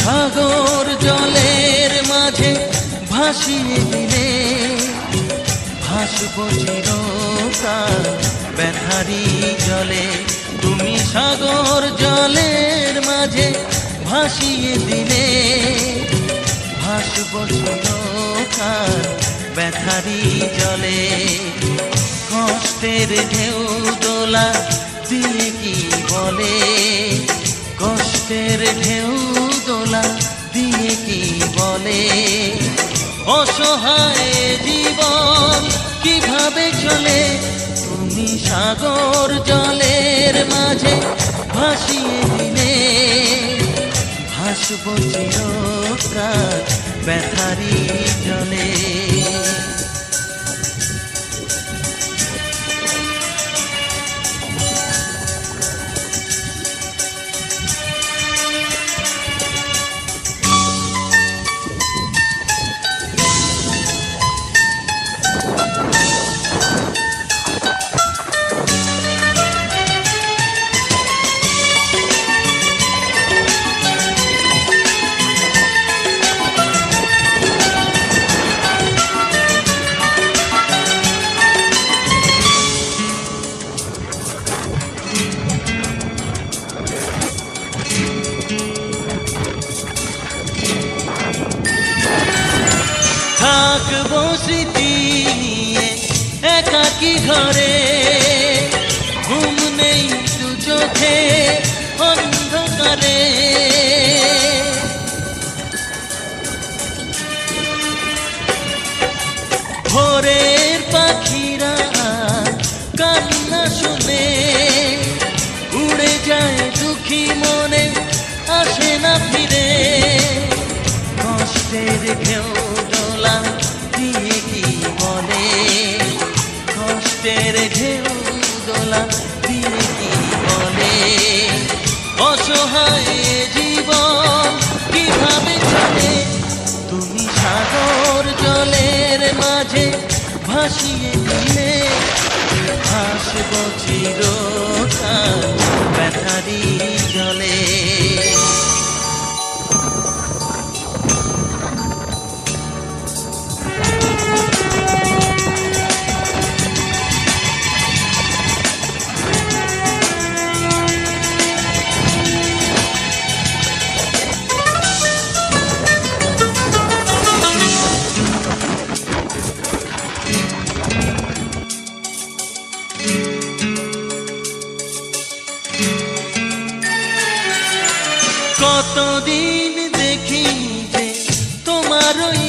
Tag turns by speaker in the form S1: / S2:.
S1: সাগর জলের মাঝে ভাসিয়ে দিলে ভাসব চিরকাল ব্যথারি জলে। তুমি সাগর জলের মাঝে ভাসিয়ে দিলে ভাসব চিরকাল ব্যথারি জলে। কষ্টের ঢেউ দোলা দিয়ে কি বলে, কষ্টের ঢেউ দোলা দিয়ে কি বলে, অসহায় জীবন কিভাবে চলে, তুমি সাগর জলের মাঝে ভাসিয়ে দিলে। ভাসব চিরকাল ব্যথারি জলে। থাকবো স্মৃতি নিয়ে একাকী ঘরে, ঘুম নেই দু চোখে অন্ধকারে। ভোরের পাখিরা কান্না শুনে উড়ে যায় দুঃখী মনে, আসে না ফিরে। কষ্টের ঢেউ দোলা দিয়ে কি বলে, কষ্টের ঢেউ দোলা দিয়ে কি বলে। অসহায় জীবন কিভাবে চলে, তুমি সাগর জলের মাঝে ভাসিয়ে দিলে। ভাসব চিরকাল ব্যথারি জলে। কতদিন দেখিনি যে তোমার ওই